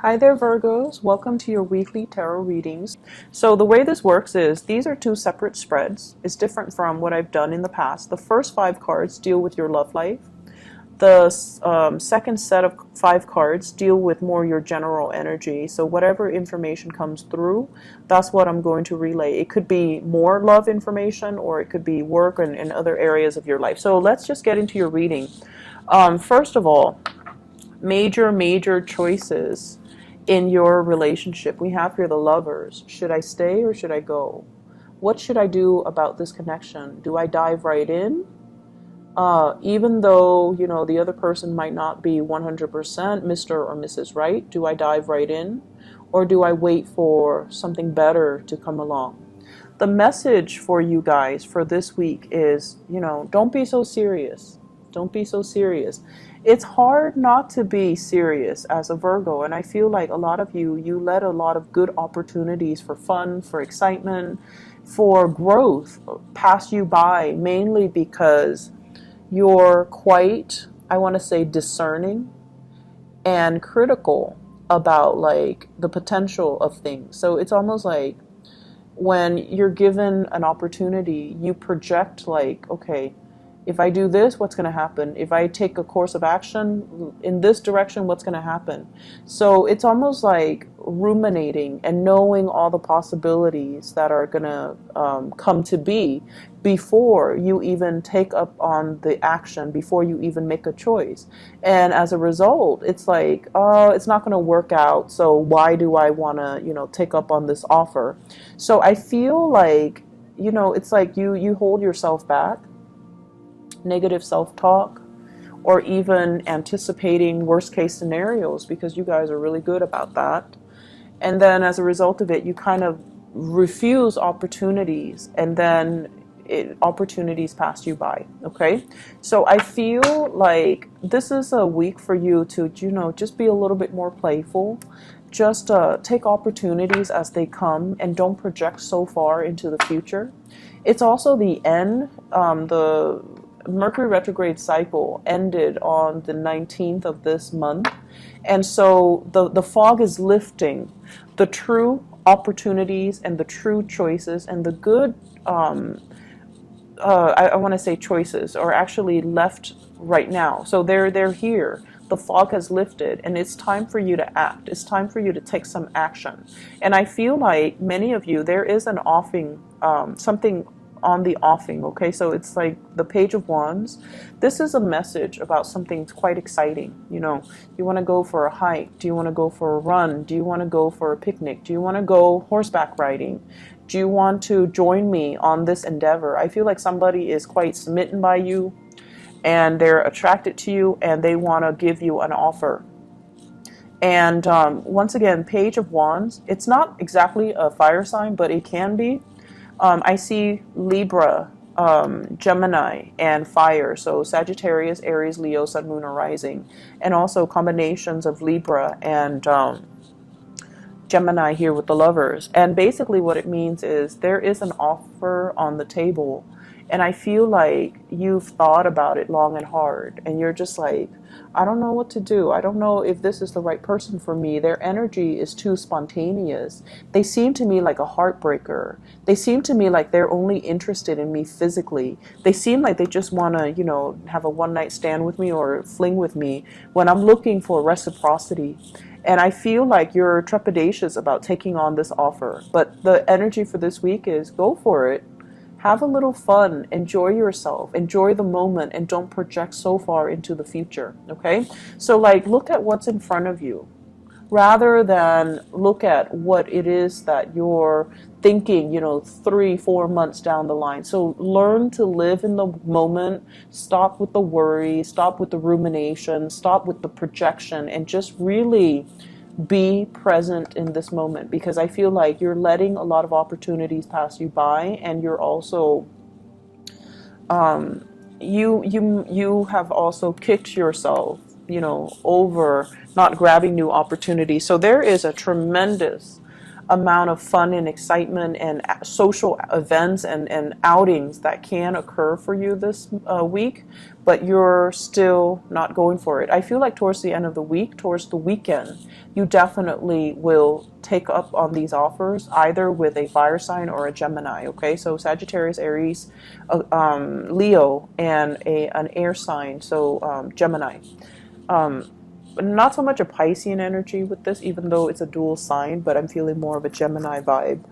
Hi there, Virgos. Welcome to your weekly tarot readings. So the way this works is these are two separate spreads. It's different from what I've done in the past. The first 5 cards deal with your love life. The second set of 5 cards deal with more your general energy. So whatever information comes through, that's what I'm going to relay. It could be more love information, or it could be work and other areas of your life. So let's just get into your reading. First of all, major choices in your relationship. We have here the Lovers. Should I stay or should I go? What should I do about this connection? Do I dive right in? Even though, the other person might not be 100% Mr. or Mrs. Right, do I dive right in? Or do I wait for something better to come along? The message for you guys for this week is, don't be so serious. Don't be so serious. It's hard not to be serious as a Virgo, and I feel like a lot of you let a lot of good opportunities for fun, for excitement, for growth pass you by, mainly because you're quite, I want to say, discerning and critical about like the potential of things. So it's almost like when you're given an opportunity, you project like, okay, if I do this, what's going to happen? If I take a course of action in this direction, what's going to happen? So it's almost like ruminating and knowing all the possibilities that are going to come to be before you even take up on the action, before you even make a choice. And as a result, it's like, oh, it's not going to work out. So why do I want to, take up on this offer? So I feel like, it's like you hold yourself back. Negative self-talk, or even anticipating worst case scenarios, because you guys are really good about that. And then as a result of it, you kind of refuse opportunities, and then opportunities pass you by. Okay, so I feel like this is a week for you to just be a little bit more playful. Just take opportunities as they come and don't project so far into the future. It's also the end. The Mercury retrograde cycle ended on the 19th of this month. And so the fog is lifting. The true opportunities and the true choices and the good, I want to say choices, are actually left right now. So they're here. The fog has lifted, and it's time for you to act. It's time for you to take some action. And I feel like many of you, there is an offing, something on the offing. Okay, so it's like the Page of Wands. This is a message about something quite exciting. You want to go for a hike? Do you want to go for a run? Do you want to go for a picnic? Do you want to go horseback riding? Do you want to join me on this endeavor? I feel like somebody is quite smitten by you, and they're attracted to you, and they want to give you an offer. And once again, Page of Wands, it's not exactly a fire sign, but it can be. I see Libra, Gemini, and fire. So Sagittarius, Aries, Leo, Sun, Moon, or Rising. And also combinations of Libra and Gemini here with the Lovers. And basically what it means is there is an offer on the table. And I feel like you've thought about it long and hard. And you're just like, I don't know what to do. I don't know if this is the right person for me. Their energy is too spontaneous. They seem to me like a heartbreaker. They seem to me like they're only interested in me physically. They seem like they just want to, have a one-night stand with me or fling with me when I'm looking for reciprocity. And I feel like you're trepidatious about taking on this offer. But the energy for this week is go for it. Have a little fun, enjoy yourself, enjoy the moment, and don't project so far into the future, okay? So like, look at what's in front of you rather than look at what it is that you're thinking, 3-4 months down the line. So learn to live in the moment, stop with the worry, stop with the rumination, stop with the projection, and just really be present in this moment, because I feel like you're letting a lot of opportunities pass you by, and you're also you have also kicked yourself over not grabbing new opportunities. So there is a tremendous amount of fun and excitement and social events and outings that can occur for you this week, but you're still not going for it. I feel like towards the end of the week, towards the weekend, you definitely will take up on these offers, either with a fire sign or a Gemini. Okay, so Sagittarius, Aries, Leo, and an air sign, so Gemini. Not so much a Piscean energy with this, even though it's a dual sign, but I'm feeling more of a Gemini vibe.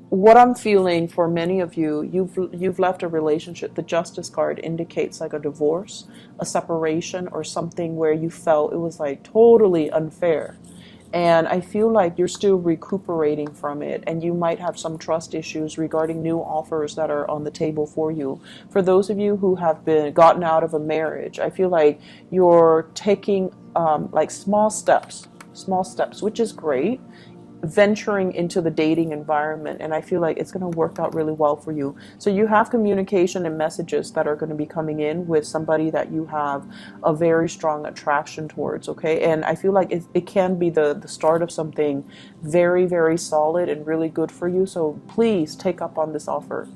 What I'm feeling for many of you, you've left a relationship. The Justice card indicates like a divorce, a separation, or something where you felt it was like totally unfair. And I feel like you're still recuperating from it, and you might have some trust issues regarding new offers that are on the table for you. For those of you who have been gotten out of a marriage, I feel like you're taking like small steps, which is great, venturing into the dating environment, and I feel like it's going to work out really well for you. So you have communication and messages that are going to be coming in with somebody that you have a very strong attraction towards, okay? And I feel like it can be the start of something very, very solid and really good for you. So please take up on this offer.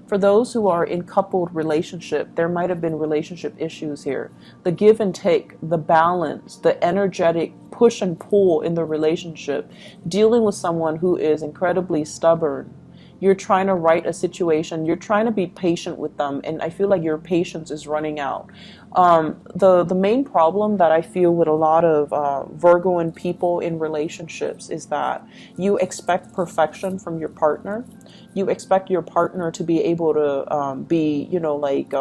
For those who are in coupled relationship, there might have been relationship issues here. The give and take, the balance, the energetic push and pull in the relationship, dealing with someone who is incredibly stubborn. You're trying to right a situation. You're trying to be patient with them, and I feel like your patience is running out. The main problem that I feel with a lot of Virgoan people in relationships is that you expect perfection from your partner. You expect your partner to be able to be, you know, like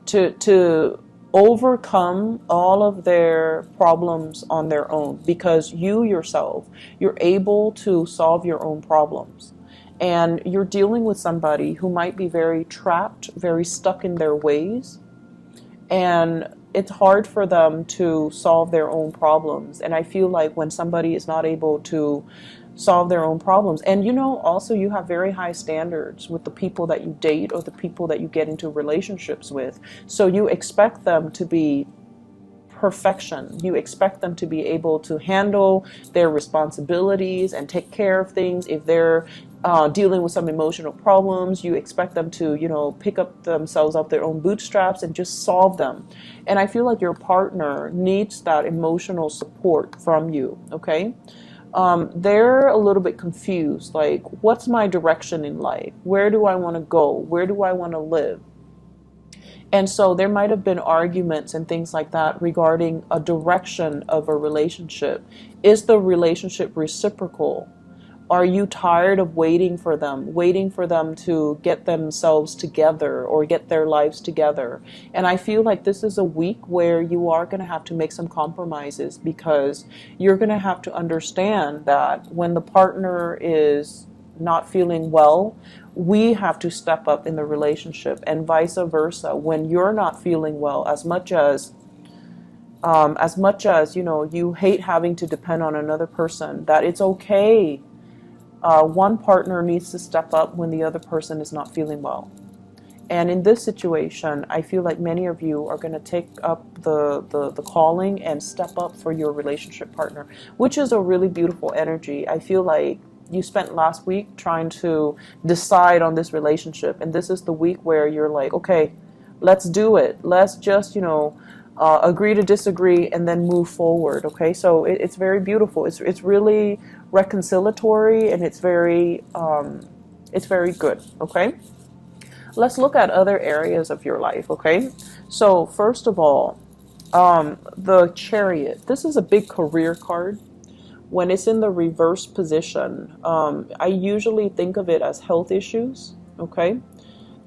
to overcome all of their problems on their own, because you yourself, you're able to solve your own problems. And you're dealing with somebody who might be very trapped, very stuck in their ways. And it's hard for them to solve their own problems. And I feel like when somebody is not able to solve their own problems, and you know, also you have very high standards with the people that you date or the people that you get into relationships with. So you expect them to be perfection. You expect them to be able to handle their responsibilities and take care of things. If they're dealing with some emotional problems, you expect them to, you know, pick up themselves up their own bootstraps and just solve them. And I feel like your partner needs that emotional support from you, okay? They're a little bit confused, like, what's my direction in life? Where do I want to go? Where do I want to live? And so there might have been arguments and things like that regarding a direction of a relationship. Is the relationship reciprocal? Are you tired of waiting for them to get themselves together or get their lives together? And I feel like this is a week where you are going to have to make some compromises, because you're going to have to understand that when the partner is not feeling well, we have to step up in the relationship, and vice versa. When you're not feeling well, as much as you know, you hate having to depend on another person, that it's okay. One partner needs to step up when the other person is not feeling well. And in this situation, I feel like many of you are going to take up the calling and step up for your relationship partner, which is a really beautiful energy. I feel like you spent last week trying to decide on this relationship, and this is the week where you're like, okay, let's do it. Let's just, you know, agree to disagree and then move forward. Okay, so it's very beautiful. It's really reconciliatory, and it's very good. Okay, let's look at other areas of your life. Okay, so first of all, the Chariot. This is a big career card. When it's in the reverse position, I usually think of it as health issues, okay?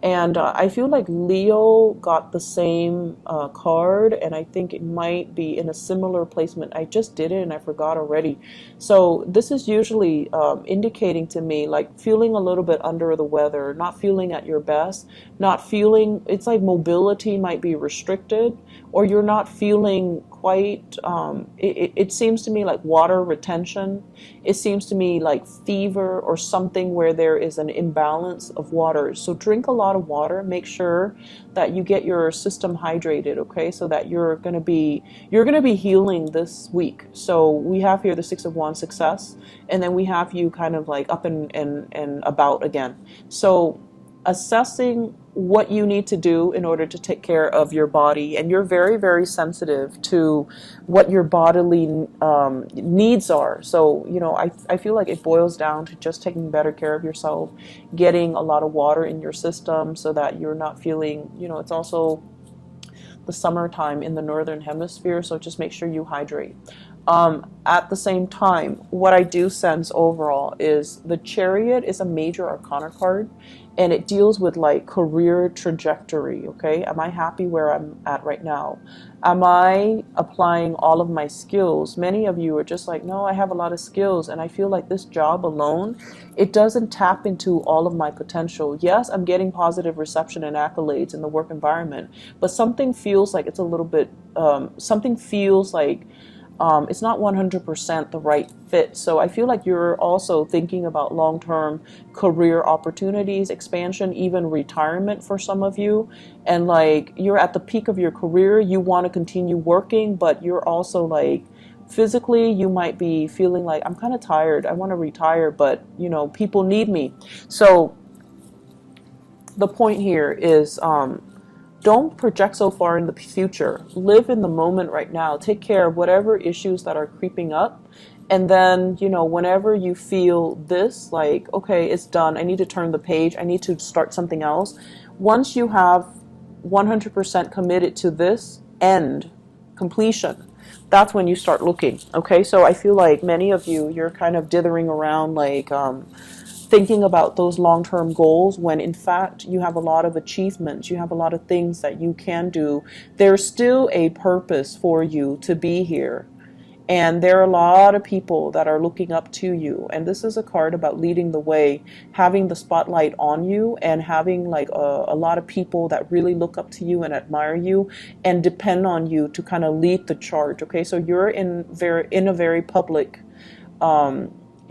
And I feel like Leo got the same card, and I think it might be in a similar placement. I just did it and I forgot already. So this is usually indicating to me like feeling a little bit under the weather, not feeling at your best, not feeling, it's like mobility might be restricted, or you're not feeling quite, it seems to me like water retention. It seems to me like fever or something where there is an imbalance of water. So drink a lot of water. Make sure that you get your system hydrated, okay? So that you're going to be healing this week. So we have here the Six of Wands, success, and then we have you kind of like up and about again. So assessing what you need to do in order to take care of your body, and you're very, very sensitive to what your bodily needs are. So, you know, I feel like it boils down to just taking better care of yourself, getting a lot of water in your system so that you're not feeling, you know, it's also the summertime in the northern hemisphere, so just make sure you hydrate. At the same time, what I do sense overall is the Chariot is a major arcana card, and it deals with like career trajectory. Okay, am I happy where I'm at right now? Am I applying all of my skills? Many of you are just like, no, I have a lot of skills, and I feel like this job alone, it doesn't tap into all of my potential. Yes, I'm getting positive reception and accolades in the work environment, but something feels like it's a little bit, something feels like it's not 100% the right fit. So I feel like you're also thinking about long-term career opportunities, expansion, even retirement for some of you. And like you're at the peak of your career, you want to continue working, but you're also like physically you might be feeling like, I'm kind of tired, I want to retire, but you know, people need me. So the point here is don't project so far in the future. Live in the moment right now. Take care of whatever issues that are creeping up. And then, you know, whenever you feel this, like, okay, it's done, I need to turn the page, I need to start something else. Once you have 100% committed to this end, completion, that's when you start looking. Okay, so I feel like many of you, you're kind of dithering around like, thinking about those long-term goals when in fact you have a lot of achievements, you have a lot of things that you can do. There's still a purpose for you to be here. And there are a lot of people that are looking up to you. And this is a card about leading the way, having the spotlight on you, and having like a lot of people that really look up to you and admire you and depend on you to kind of lead the charge. Okay, so you're in a very public,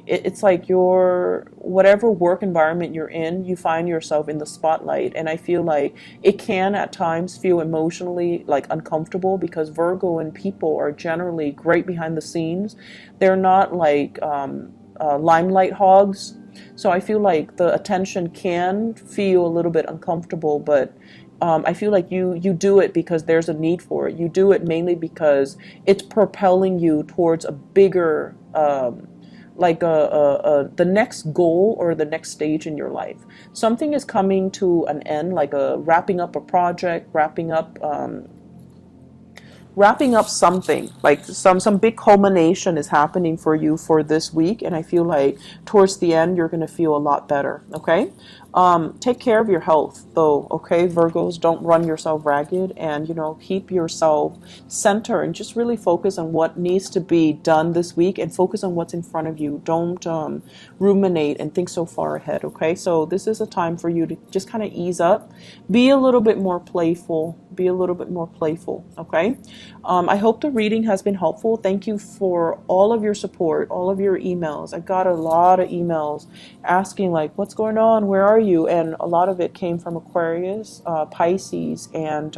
it's like your whatever work environment you're in, you find yourself in the spotlight. And I feel like it can at times feel emotionally like uncomfortable, because Virgo and people are generally great behind the scenes. They're not like limelight hogs. So I feel like the attention can feel a little bit uncomfortable, but I feel like you do it because there's a need for it. You do it mainly because it's propelling you towards a bigger like the next goal or the next stage in your life. Something is coming to an end, like wrapping up a project, wrapping up something, like some big culmination is happening for you for this week. And I feel like towards the end you're going to feel a lot better. Okay, take care of your health though. Okay, Virgos, don't run yourself ragged, and you know, keep yourself centered and just really focus on what needs to be done this week, and focus on what's in front of you. Don't ruminate and think so far ahead. Okay, so this is a time for you to just kind of ease up, be a little bit more playful, okay. I hope the reading has been helpful. Thank you for all of your support, all of your emails. I got a lot of emails asking like, what's going on, where are you? And a lot of it came from Aquarius, Pisces, and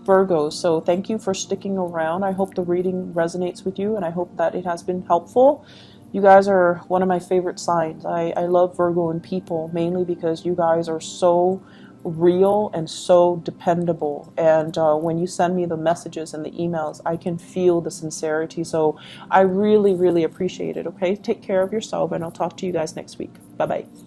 Virgo. So thank you for sticking around. I hope the reading resonates with you, and I hope that it has been helpful. You guys are one of my favorite signs. I love Virgo and people, mainly because you guys are so real and so dependable. And when you send me the messages and the emails, I can feel the sincerity. So I really, really appreciate it. Okay, take care of yourself, and I'll talk to you guys next week. Bye-bye.